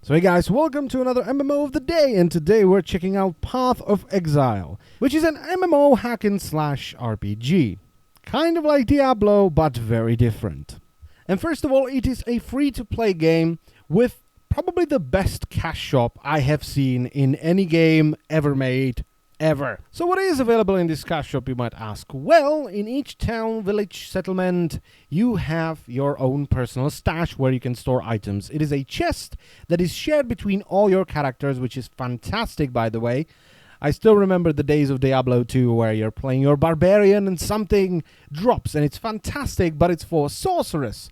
So hey guys, welcome to another MMO of the day, and today we're checking out Path of Exile, which is an MMO hack and slash RPG. Kind of like Diablo, but very different. And first of all, it is a free-to-play game with probably the best cash shop I have seen in any game ever made. Ever. So what is available in this cash shop, you might ask? Well, in each town, village, settlement, you have your own personal stash where you can store items. It is a chest that is shared between all your characters, which is fantastic, by the way. I still remember the days of Diablo 2 where you're playing your barbarian and something drops, and it's fantastic, but it's for sorceress.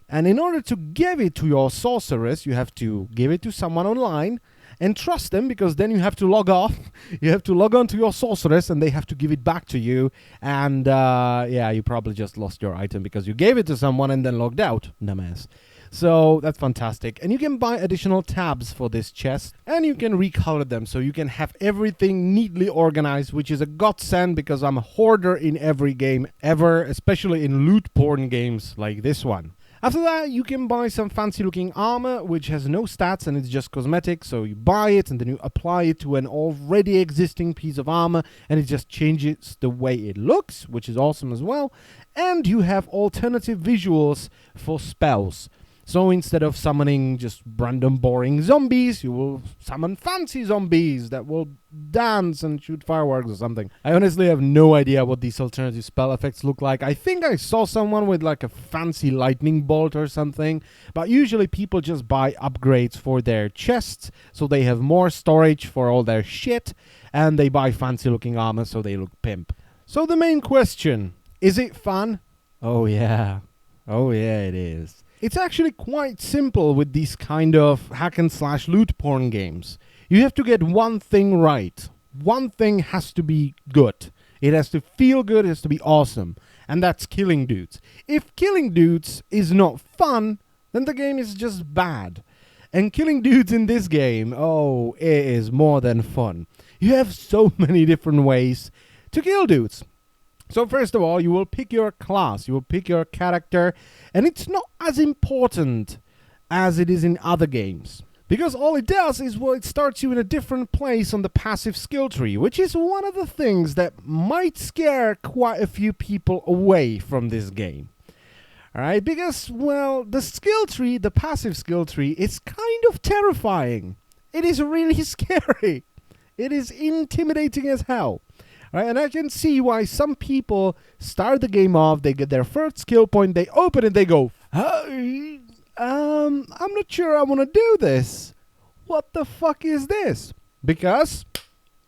And in order to give it to your sorceress, you have to give it to someone online and trust them, because then you have to log off. You have to log on to your sorceress, and they have to give it back to you. And yeah, you probably just lost your item because you gave it to someone and then logged out. Dumbass. So that's fantastic. And you can buy additional tabs for this chest, and you can recolor them so you can have everything neatly organized, which is a godsend because I'm a hoarder in every game ever, especially in loot porn games like this one. After that, you can buy some fancy looking armor, which has no stats and it's just cosmetic. So you buy it and then you apply it to an already existing piece of armor, and it just changes the way it looks, which is awesome as well. And you have alternative visuals for spells. So instead of summoning just random boring zombies, you will summon fancy zombies that will dance and shoot fireworks or something. I honestly have no idea what these alternative spell effects look like. I think I saw someone with like a fancy lightning bolt or something, but usually people just buy upgrades for their chests so they have more storage for all their shit, and they buy fancy looking armor so they look pimp. So the main question, is it fun? Oh yeah, it is. It's actually quite simple with these kind of hack and slash loot porn games. You have to get one thing right. One thing has to be good. It has to feel good, it has to be awesome. And that's killing dudes. If killing dudes is not fun, then the game is just bad. And killing dudes in this game, oh, it is more than fun. You have so many different ways to kill dudes. So first of all, you will pick your class, you will pick your character, and it's not as important as it is in other games. Because all it does is, well, it starts you in a different place on the passive skill tree, which is one of the things that might scare quite a few people away from this game. Alright, because, well, the skill tree, the passive skill tree, is kind of terrifying. It is really scary. It is intimidating as hell. Right, and I can see why some people start the game off, they get their first skill point, they open it, they go, I'm not sure I want to do this. What the fuck is this? Because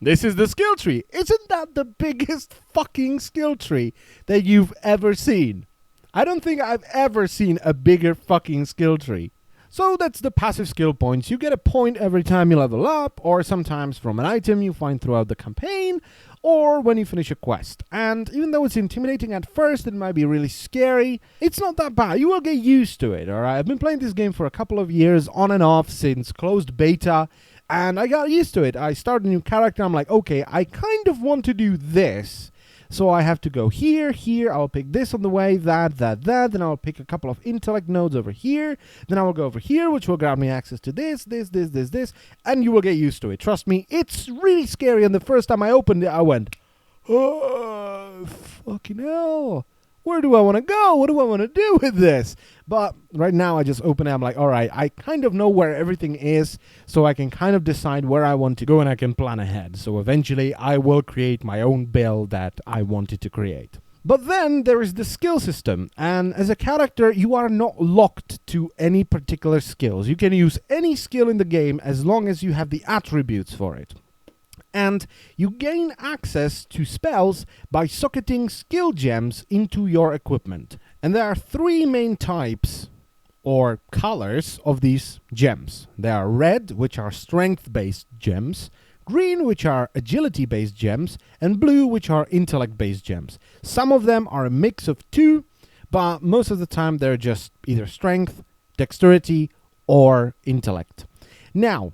this is the skill tree. Isn't that the biggest fucking skill tree that you've ever seen? I don't think I've ever seen a bigger fucking skill tree. So that's the passive skill points. You get a point every time you level up, or sometimes from an item you find throughout the campaign, or when you finish a quest. And even though it's intimidating at first, it might be really scary, it's not that bad. You will get used to it, alright? I've been playing this game for a couple of years, on and off, since closed beta, and I got used to it. I start a new character, I'm like, okay, I kind of want to do this. So I have to go here, I'll pick this on the way, that, then I'll pick a couple of intellect nodes over here, then I will go over here, which will grant me access to this, and you will get used to it. Trust me, it's really scary, and the first time I opened it, I went, oh, fucking hell. Where do I want to go? What do I want to do with this? But right now I just open it. I'm like, all right, I kind of know where everything is, so I can kind of decide where I want to go, and I can plan ahead. So eventually I will create my own build that I wanted to create. But then there is the skill system, and as a character, you are not locked to any particular skills. You can use any skill in the game as long as you have the attributes for it. And you gain access to spells by socketing skill gems into your equipment. And there are three main types or colors of these gems. There are red, which are strength-based gems, green, which are agility-based gems, and blue, which are intellect-based gems. Some of them are a mix of two, but most of the time they're just either strength, dexterity, or intellect. Now,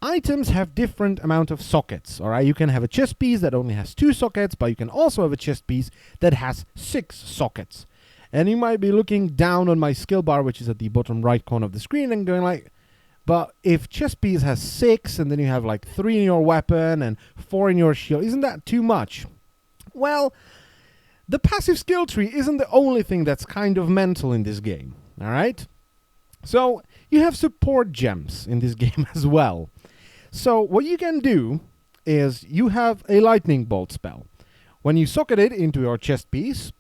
items have different amount of sockets, alright? You can have a chest piece that only has 2 sockets, but you can also have a chest piece that has 6 sockets. And you might be looking down on my skill bar, which is at the bottom right corner of the screen, and going like, But if chess piece has 6 and then you have like 3 in your weapon and 4 in your shield, isn't that too much? Well, the passive skill tree isn't the only thing that's kind of mental in this game, alright? So, you have support gems in this game as well. So, what you can do is you have a lightning bolt spell. When you socket it into your chest piece,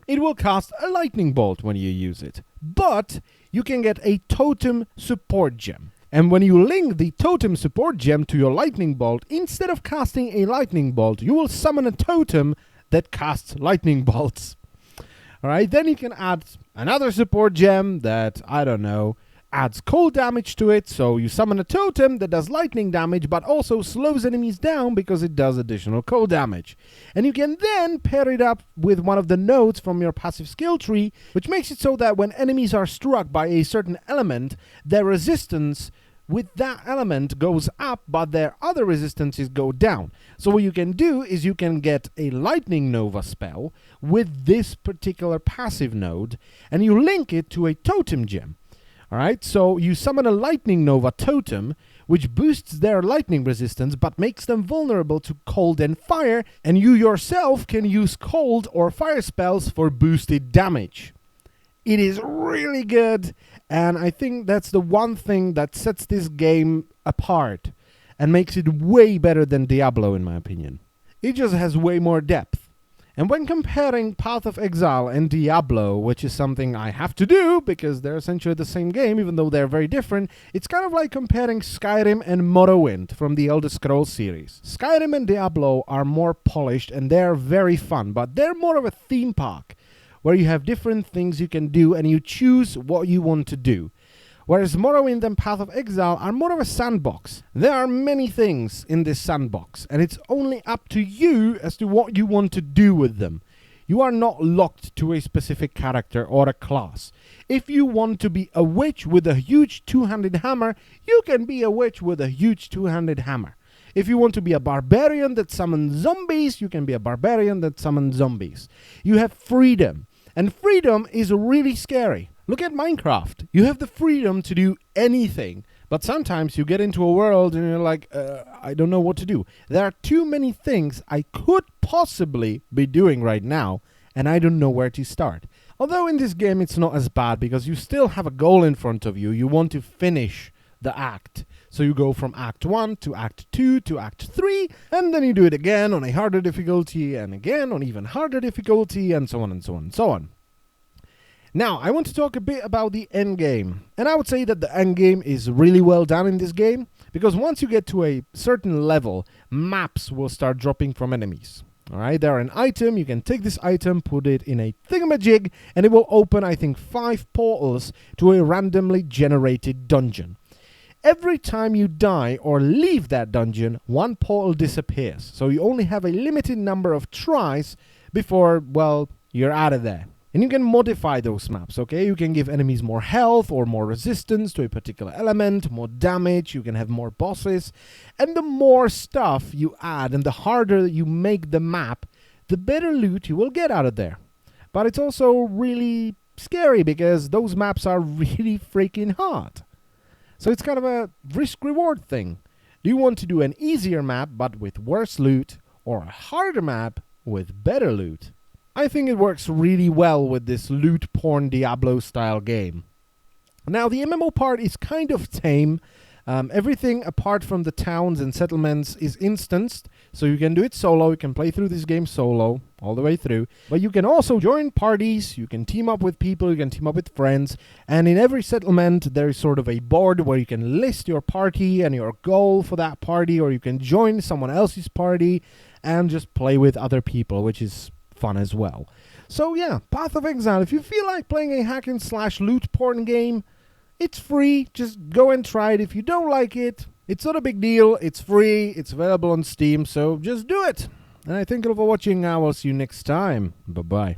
it will cast a lightning bolt when you use it. But you can get a totem support gem. And when you link the totem support gem to your lightning bolt, instead of casting a lightning bolt, you will summon a totem that casts lightning bolts. Alright, then you can add another support gem that, I don't know, adds cold damage to it, so you summon a totem that does lightning damage but also slows enemies down because it does additional cold damage. And you can then pair it up with one of the nodes from your passive skill tree, which makes it so that when enemies are struck by a certain element, their resistance with that element goes up, but their other resistances go down. So what you can do is you can get a lightning nova spell with this particular passive node, and you link it to a totem gem. Alright, so you summon a lightning nova totem, which boosts their lightning resistance but makes them vulnerable to cold and fire, and you yourself can use cold or fire spells for boosted damage. It is really good, and I think that's the one thing that sets this game apart and makes it way better than Diablo in my opinion. It just has way more depth. And when comparing Path of Exile and Diablo, which is something I have to do because they're essentially the same game even though they're very different, it's kind of like comparing Skyrim and Morrowind from the Elder Scrolls series. Skyrim and Diablo are more polished and they're very fun, but they're more of a theme park where you have different things you can do and you choose what you want to do. Whereas Morrowind and Path of Exile are more of a sandbox. There are many things in this sandbox, and it's only up to you as to what you want to do with them. You are not locked to a specific character or a class. If you want to be a witch with a huge two-handed hammer, you can be a witch with a huge two-handed hammer. If you want to be a barbarian that summons zombies, you can be a barbarian that summons zombies. You have freedom, and freedom is really scary. Look at Minecraft. You have the freedom to do anything, but sometimes you get into a world and you're like, I don't know what to do. There are too many things I could possibly be doing right now, and I don't know where to start. Although in this game it's not as bad because you still have a goal in front of you. You want to finish the act. So you go from Act 1 to Act 2 to Act 3, and then you do it again on a harder difficulty, and again on even harder difficulty, and so on and so on and so on. Now, I want to talk a bit about the endgame. And I would say that the endgame is really well done in this game, because once you get to a certain level, maps will start dropping from enemies. Alright, they're an item, you can take this item, put it in a thingamajig, and it will open, I think, 5 portals to a randomly generated dungeon. Every time you die or leave that dungeon, 1 portal disappears. So you only have a limited number of tries before, well, you're out of there. And you can modify those maps, okay? You can give enemies more health or more resistance to a particular element, more damage, you can have more bosses. And the more stuff you add and the harder you make the map, the better loot you will get out of there. But it's also really scary because those maps are really freaking hard. So it's kind of a risk-reward thing. Do you want to do an easier map but with worse loot, or a harder map with better loot? I think it works really well with this loot porn Diablo style game. Now the MMO part is kind of tame. Everything apart from the towns and settlements is instanced, so you can do it solo, you can play through this game solo, all the way through. But you can also join parties, you can team up with people, you can team up with friends, and in every settlement there is sort of a board where you can list your party and your goal for that party, or you can join someone else's party and just play with other people, which is fun as well. So yeah, Path of Exile, if you feel like playing a hack and slash loot porn game, it's free, just go and try it. If you don't like it, it's not a big deal, it's free, it's available on Steam, so just do it. And I thank you all for watching, I will see you next time, bye bye.